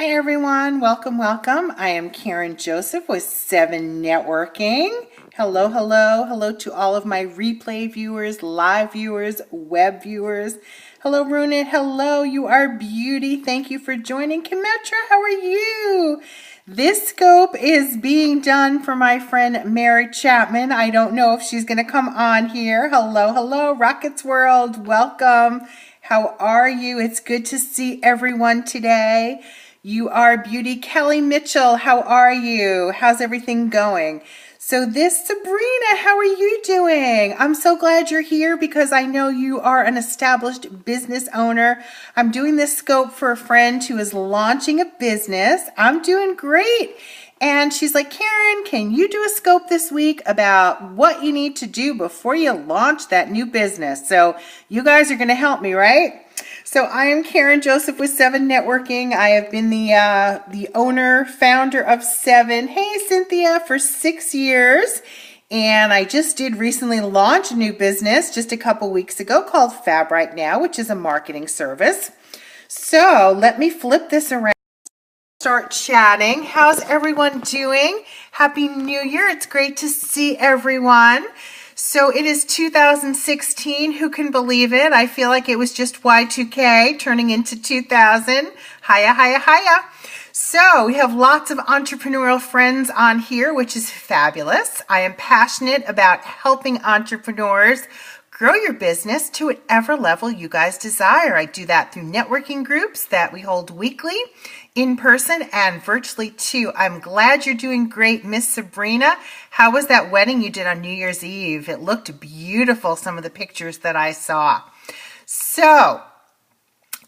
Hi everyone, welcome, welcome. I am Karen Joseph with Seven Networking. Hello, hello, hello to all of my replay viewers, live viewers, web viewers. Hello, Runit. Hello, you are beauty. Thank you for joining. Kimetra, how are you? This scope is being done for my friend Mary Chapman. I don't know if she's going to come on here. Hello, hello, Rockets World. Welcome. How are you? It's good to see everyone today. You are beauty. Kelly Mitchell, how are you? How's everything going? So this Sabrina, how are you doing? I'm so glad you're here because I know you are an established business owner. I'm doing this scope for a friend who is launching a business. I'm doing great. And she's like, Karen, can you do a scope this week about what you need to do before you launch that new business? So you guys are going to help me, right? So I am Karen Joseph with Seven Networking. I have been the owner, founder of Seven. Hey, Cynthia, for 6 years. And I just did recently launch a new business just a couple weeks ago called Fab Right Now, which is a marketing service. So let me flip this around. Start chatting. How's everyone doing? Happy New Year. It's great to see everyone. So it is 2016. Who can believe it? I feel like it was just Y2K turning into 2000. Hiya, hiya, hiya. So we have lots of entrepreneurial friends on here, which is fabulous. I am passionate about helping entrepreneurs grow your business to whatever level you guys desire. I do that through networking groups that we hold weekly, in person and virtually too. I'm glad you're doing great, Miss Sabrina. How was that wedding you did on New Year's Eve? It looked beautiful, some of the pictures that I saw. So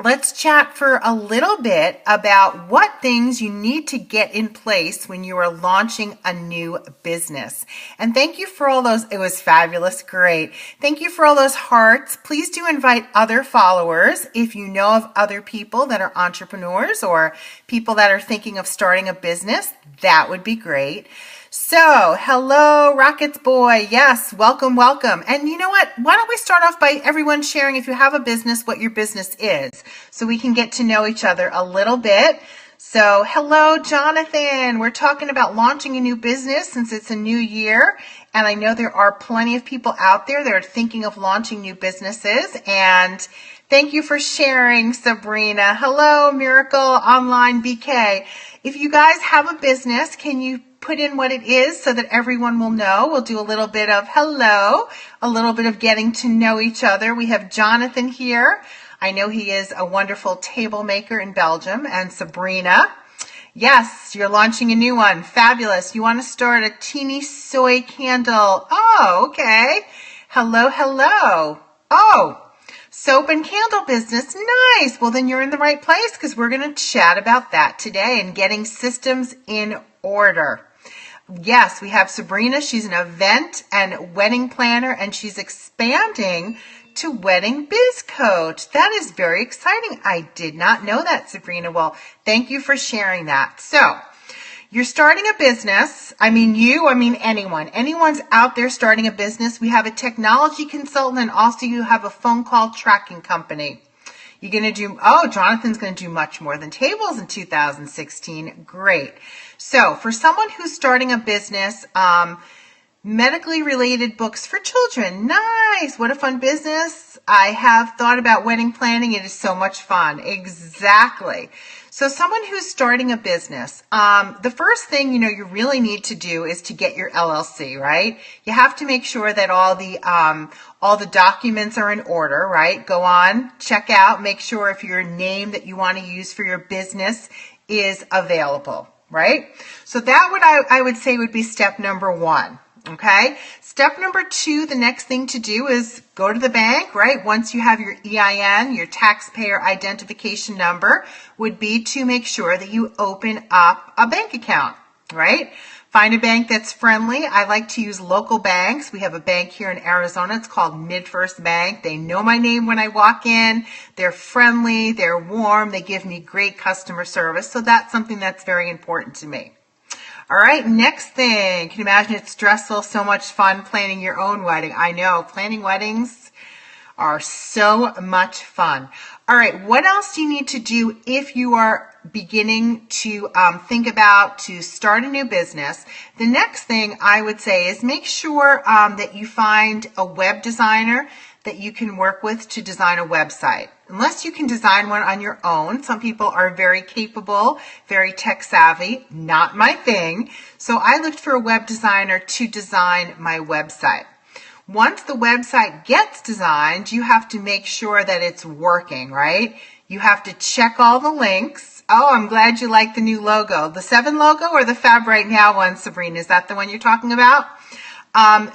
let's chat for a little bit about what things you need to get in place when you are launching a new business. And thank you for all those. It was fabulous. Great. Thank you for all those hearts. Please do invite other followers. If you know of other people that are entrepreneurs or people that are thinking of starting a business, that would be great. So, hello, Rockets Boy. Yes, welcome, welcome. And you know what? Why don't we start off by everyone sharing, if you have a business, what your business is, so we can get to know each other a little bit. So, hello, Jonathan. We're talking about launching a new business since it's a new year. And I know there are plenty of people out there that are thinking of launching new businesses. And thank you for sharing, Sabrina. Hello, Miracle Online BK. If you guys have a business, can you put in what it is so that everyone will know? We'll do a little bit of hello, a little bit of getting to know each other. We have Jonathan here. I know he is a wonderful table maker in Belgium. And Sabrina, yes, you're launching a new one. Fabulous. You want to start a teeny soy candle. Oh, okay. Hello, hello. Oh, soap and candle business. Nice. Well, then you're in the right place because we're going to chat about that today and getting systems in order. Yes, we have Sabrina. She's an event and wedding planner, and she's expanding to wedding biz coach. That is very exciting. I did not know that, Sabrina. Well, thank you for sharing that. So you're starting a business. Anyone. Anyone's out there starting a business. We have a technology consultant, and also you have a phone call tracking company. You're going to do, Jonathan's going to do much more than tables in 2016. Great. So for someone who's starting a business, medically related books for children. Nice. What a fun business. I have thought about wedding planning. It is so much fun. Exactly. So someone who's starting a business, the first thing, you really need to do is to get your LLC, right? You have to make sure that all the documents are in order, right? Go on, check out, make sure if your name that you want to use for your business is available, right? So that I would say would be step number one. Okay. Step number two, the next thing to do is go to the bank, right? Once you have your EIN, your taxpayer identification number, would be to make sure that you open up a bank account, right? Find a bank that's friendly. I like to use local banks. We have a bank here in Arizona. It's called MidFirst Bank. They know my name when I walk in. They're friendly. They're warm. They give me great customer service. So that's something that's very important to me. All right, next thing. Can you imagine it's stressful, so much fun planning your own wedding? I know, planning weddings are so much fun. All right, what else do you need to do if you are beginning to think about to start a new business? The next thing I would say is make sure that you find a web designer that you can work with to design a website. Unless you can design one on your own. Some people are very capable, very tech savvy, not my thing. So I looked for a web designer to design my website. Once the website gets designed, you have to make sure that it's working, right? You have to check all the links. Oh, I'm glad you like the new logo. The 7 logo or the Fab Right Now one, Sabrina? Is that the one you're talking about?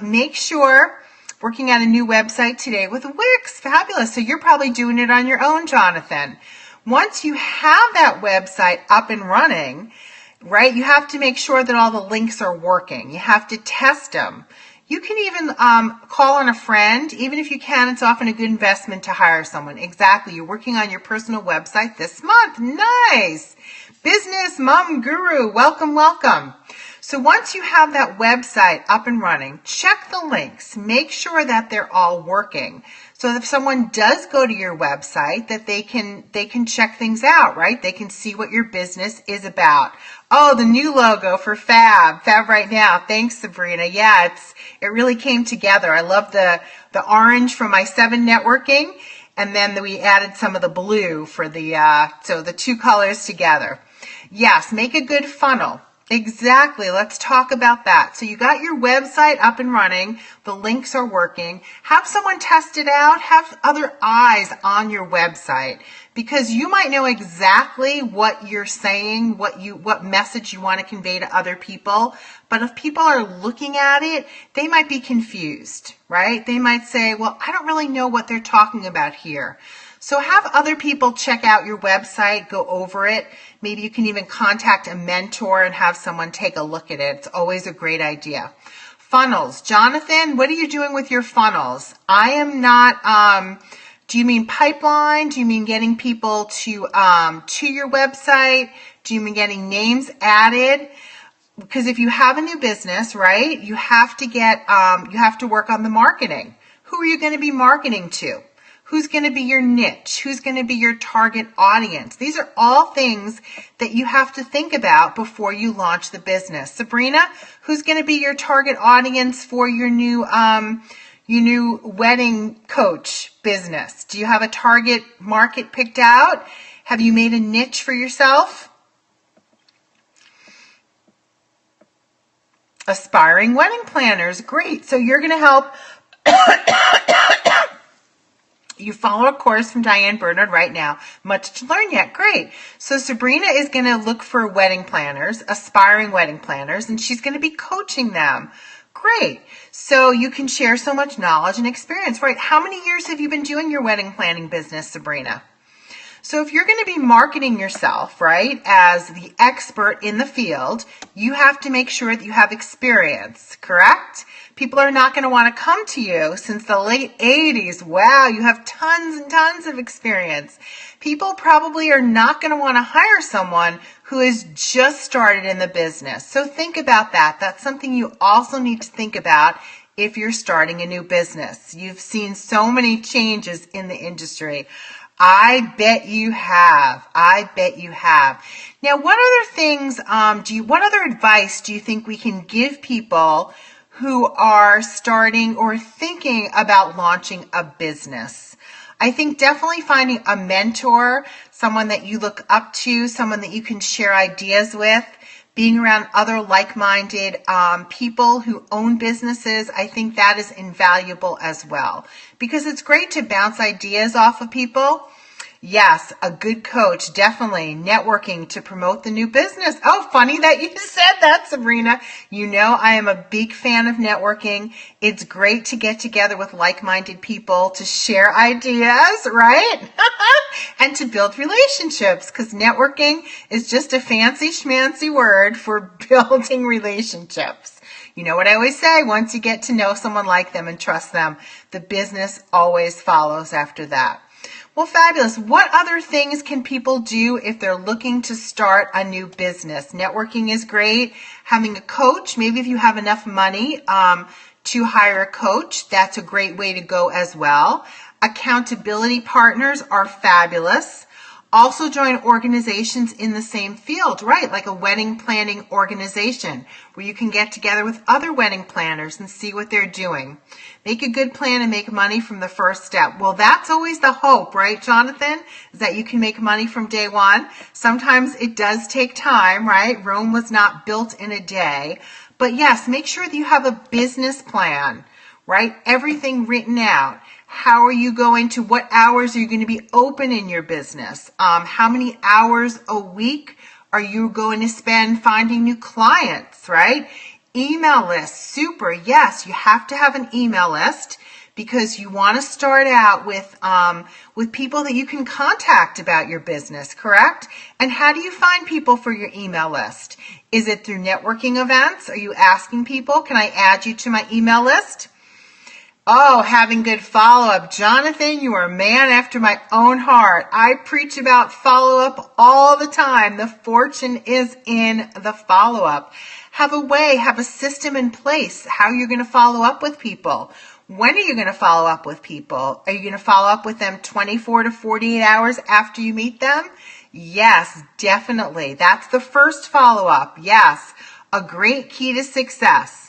Make sure, working on a new website today with Wix, fabulous. So you're probably doing it on your own, Jonathan. Once you have that website up and running, right, you have to make sure that all the links are working. You have to test them. You can even call on a friend. Even if you can, it's often a good investment to hire someone. Exactly. You're working on your personal website this month. Nice. Business Mom Guru. Welcome, welcome. So once you have that website up and running, check the links. Make sure that they're all working. So if someone does go to your website, that they can check things out, right? They can see what your business is about. Oh, the new logo for Fab Right Now. Thanks, Sabrina. Yeah, it really came together. I love the orange from my SEVENnetworking, and then we added some of the blue for so the two colors together. Yes, make a good funnel. Exactly. Let's talk about that. So you got your website up and running. The links are working. Have someone test it out. Have other eyes on your website, because you might know exactly what you're saying, what message you want to convey to other people. But if people are looking at it, they might be confused, right? They might say, well, I don't really know what they're talking about here. So have other people check out your website, go over it. Maybe you can even contact a mentor and have someone take a look at it. It's always a great idea. Funnels. Jonathan, what are you doing with your funnels? I am not, do you mean pipeline? Do you mean getting people to your website? Do you mean getting names added? Because if you have a new business, right, you have to work on the marketing. Who are you going to be marketing to? Who's going to be your niche? Who's going to be your target audience? These are all things that you have to think about before you launch the business. Sabrina, who's going to be your target audience for your new wedding coach business? Do you have a target market picked out? Have you made a niche for yourself? Aspiring wedding planners. Great. So you're going to help. You follow a course from Diane Bernard right now. Much to learn yet. Great. So Sabrina is going to look for wedding planners, aspiring wedding planners, and she's going to be coaching them. Great. So you can share so much knowledge and experience, right? How many years have you been doing your wedding planning business, Sabrina? So if you're going to be marketing yourself, right, as the expert in the field, you have to make sure that you have experience, correct? People are not going to want to come to you since the late 80s. Wow, you have tons and tons of experience. People probably are not going to want to hire someone who has just started in the business. So think about that. That's something you also need to think about if you're starting a new business. You've seen so many changes in the industry. I bet you have. I bet you have. Now, what other things what other advice do you think we can give people who are starting or thinking about launching a business? I think definitely finding a mentor, someone that you look up to, someone that you can share ideas with, being around other like-minded people who own businesses, I think that is invaluable as well, because it's great to bounce ideas off of people. Yes, a good coach, definitely. Networking to promote the new business. Oh, funny that you said that, Sabrina. You know I am a big fan of networking. It's great to get together with like-minded people to share ideas, right? And to build relationships, because networking is just a fancy schmancy word for building relationships. You know what I always say, once you get to know someone, like them, and trust them, the business always follows after that. Well, fabulous. What other things can people do if they're looking to start a new business? Networking is great. Having a coach, maybe if you have enough money to hire a coach, that's a great way to go as well. Accountability partners are fabulous. Also join organizations in the same field, right? Like a wedding planning organization where you can get together with other wedding planners and see what they're doing. Make a good plan and make money from the first step. Well, that's always the hope, right, Jonathan? Is that you can make money from day one. Sometimes it does take time, right? Rome was not built in a day. But yes, make sure that you have a business plan, right? Everything written out. How are you going to, what hours are you going to be open in your business? How many hours a week are you going to spend finding new clients, right? Email list, super. Yes, you have to have an email list because you want to start out with people that you can contact about your business, correct? And how do you find people for your email list? Is it through networking events? Are you asking people, can I add you to my email list? Oh, having good follow-up. Jonathan, you are a man after my own heart. I preach about follow-up all the time. The fortune is in the follow-up. Have a way, have a system in place how you're going to follow up with people. When are you going to follow up with people? Are you going to follow up with them 24 to 48 hours after you meet them? Yes, definitely. That's the first follow-up. Yes, a great key to success.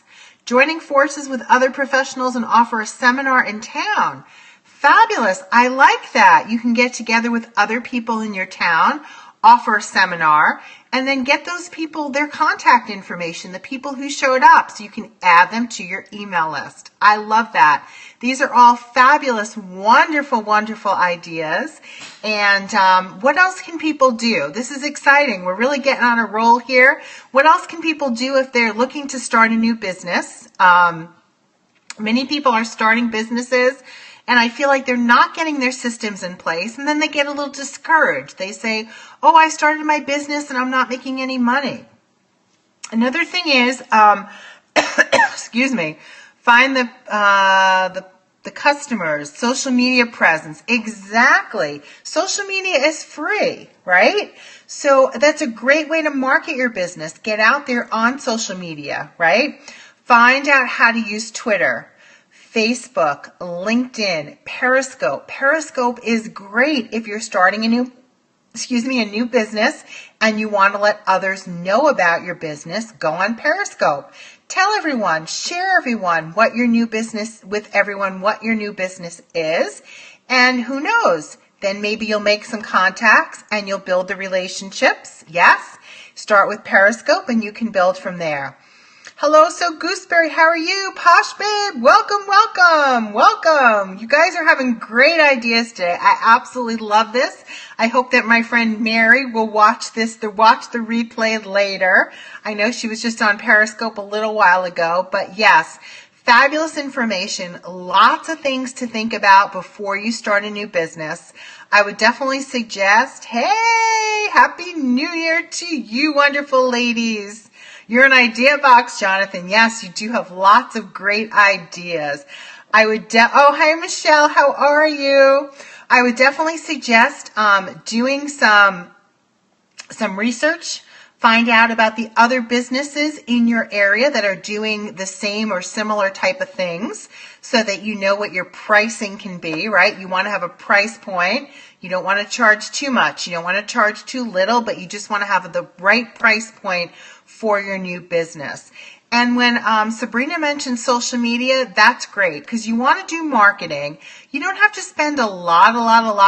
Joining forces with other professionals and offer a seminar in town. Fabulous. I like that. You can get together with other people in your town, offer a seminar, and then get those people their contact information, the people who showed up, so you can add them to your email list. I love that. These are all fabulous, wonderful, wonderful ideas. And what else can people do? This is exciting. We're really getting on a roll here. What else can people do if they're looking to start a new business? Many people are starting businesses, and I feel like they're not getting their systems in place, and then they get a little discouraged. They say, oh, I started my business and I'm not making any money. Another thing is, excuse me, find the customers, social media presence. Exactly. Social media is free, right? So that's a great way to market your business. Get out there on social media, right? Find out how to use Twitter, Facebook, LinkedIn, Periscope. Periscope is great if you're starting a new business and you want to let others know about your business. Go on Periscope. Tell everyone, share everyone what your new business is. And who knows, then maybe you'll make some contacts and you'll build the relationships. Yes, start with Periscope and you can build from there. Hello, So Gooseberry, how are you? Posh Babe, welcome, welcome, welcome. You guys are having great ideas today. I absolutely love this. I hope that my friend Mary will watch the replay later. I know she was just on Periscope a little while ago, but yes, fabulous information. Lots of things to think about before you start a new business. I would definitely suggest, hey, Happy New Year to you, wonderful ladies. You're an idea box, Jonathan. Yes, you do have lots of great ideas. Oh, hi, Michelle. How are you? I would definitely suggest doing some research. Find out about the other businesses in your area that are doing the same or similar type of things so that you know what your pricing can be, right? You want to have a price point. You don't want to charge too much. You don't want to charge too little, but you just want to have the right price point for your new business. And when Sabrina mentioned social media, that's great because you want to do marketing. You don't have to spend a lot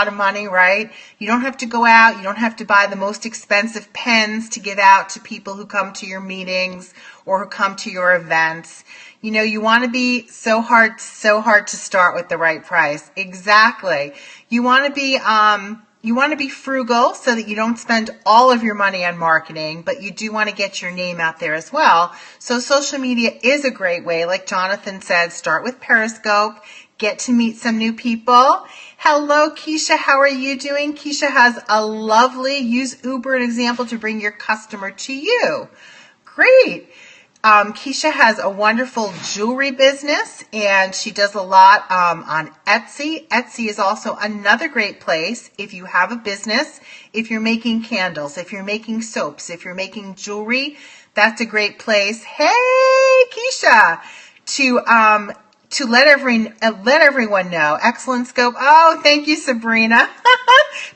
of money, right? You don't have to go out. You don't have to buy the most expensive pens to give out to people who come to your meetings or who come to your events. You know, you want to be so hard to start with the right price. Exactly. You want to be frugal so that you don't spend all of your money on marketing, but you do want to get your name out there as well. So social media is a great way. Like Jonathan said, start with Periscope, get to meet some new people. Hello, Keisha. How are you doing? Keisha has a lovely, use Uber an example to bring your customer to you. Great. Keisha has a wonderful jewelry business, and she does a lot on Etsy. Etsy is also another great place if you have a business, if you're making candles, if you're making soaps, if you're making jewelry, that's a great place. Hey, Keisha, to let everyone know. Excellent scope. Oh, thank you, Sabrina.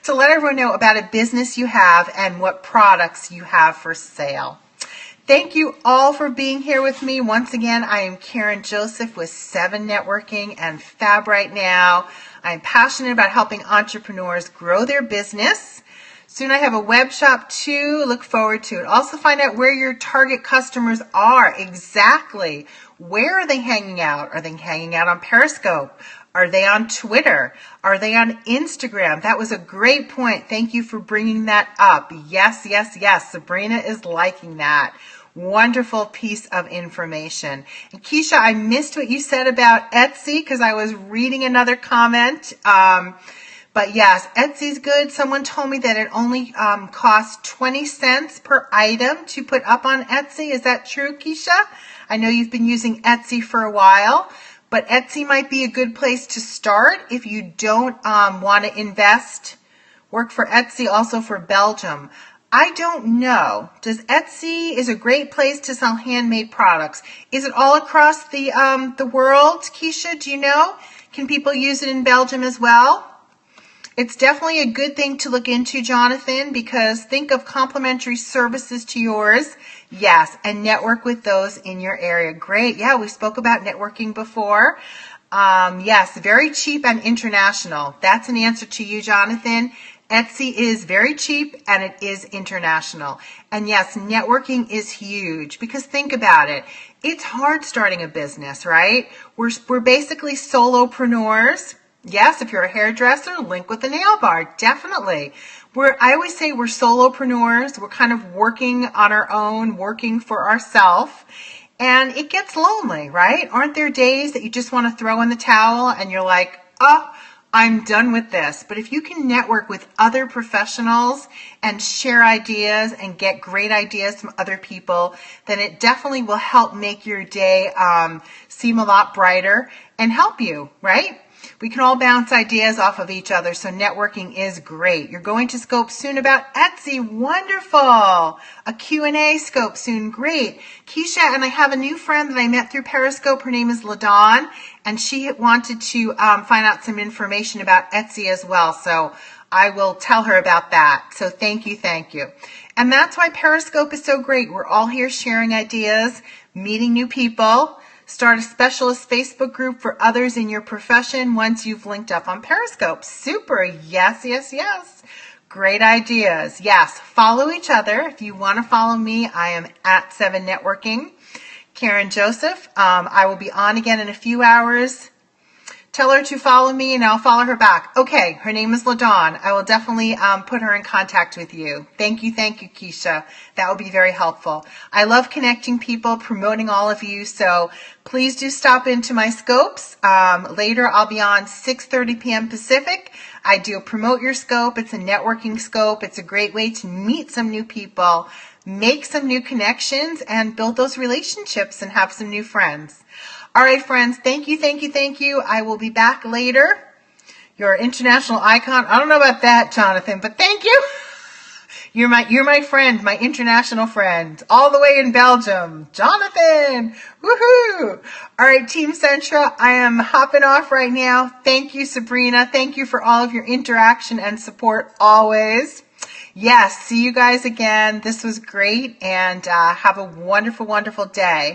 To let everyone know about a business you have and what products you have for sale. Thank you all for being here with me. Once again, I am Karen Joseph with Seven Networking and Fab Right Now. I'm passionate about helping entrepreneurs grow their business. Soon I have a web shop too. Look forward to it. Also find out where your target customers are exactly. Where are they hanging out? Are they hanging out on Periscope? Are they on Twitter? Are they on Instagram? That was a great point. Thank you for bringing that up. Yes, yes, yes. Sabrina is liking that. Wonderful piece of information. And Keisha, I missed what you said about Etsy because I was reading another comment. But yes, Etsy's good. Someone told me that it only costs 20 cents per item to put up on Etsy. Is that true, Keisha? I know you've been using Etsy for a while, but Etsy might be a good place to start if you don't want to work for Etsy also for Belgium. I don't know. Etsy is a great place to sell handmade products. Is it all across the world, Keisha? Do you know? Can people use it in Belgium as well? It's definitely a good thing to look into, Jonathan, because think of complimentary services to yours. Yes, and network with those in your area. Great. Yeah, we spoke about networking before. Yes, very cheap and international. That's an answer to you, Jonathan. Etsy is very cheap and it is international. And yes, networking is huge because think about it. It's hard starting a business, right? We're basically solopreneurs. Yes, if you're a hairdresser, link with the nail bar, definitely. I always say we're solopreneurs. We're kind of working on our own, working for ourselves. And it gets lonely, right? Aren't there days that you just want to throw in the towel and you're like, oh, I'm done with this. But if you can network with other professionals and share ideas and get great ideas from other people, then it definitely will help make your day seem a lot brighter and help you, right? We can all bounce ideas off of each other, so networking is great. You're going to scope soon about Etsy. Wonderful. A Q&A scope soon. Great. Keisha, and I have a new friend that I met through Periscope. Her name is LaDawn, and she wanted to find out some information about Etsy as well, so I will tell her about that. So thank you, thank you. And that's why Periscope is so great. We're all here sharing ideas, meeting new people. Start a specialist Facebook group for others in your profession once you've linked up on Periscope. Super. Yes, yes, yes. Great ideas. Yes. Follow each other. If you want to follow me, I am at Seven Networking. Karen Joseph. I will be on again in a few hours. Tell her to follow me and I'll follow her back. Okay, her name is LaDawn. I will definitely put her in contact with you. Thank you, Keisha. That will be very helpful. I love connecting people, promoting all of you, so please do stop into my scopes. Later I'll be on 6:30 p.m. Pacific. I do promote your scope. It's a networking scope. It's a great way to meet some new people, make some new connections, and build those relationships and have some new friends. All right, friends, thank you. I will be back later. Your international icon. I don't know about that, Jonathan, but thank you. You're my friend, my international friend, all the way in Belgium. Jonathan, woohoo. All right, Team Centra, I am hopping off right now. Thank you, Sabrina. Thank you for all of your interaction and support always. Yes, see you guys again. This was great, and have a wonderful, wonderful day.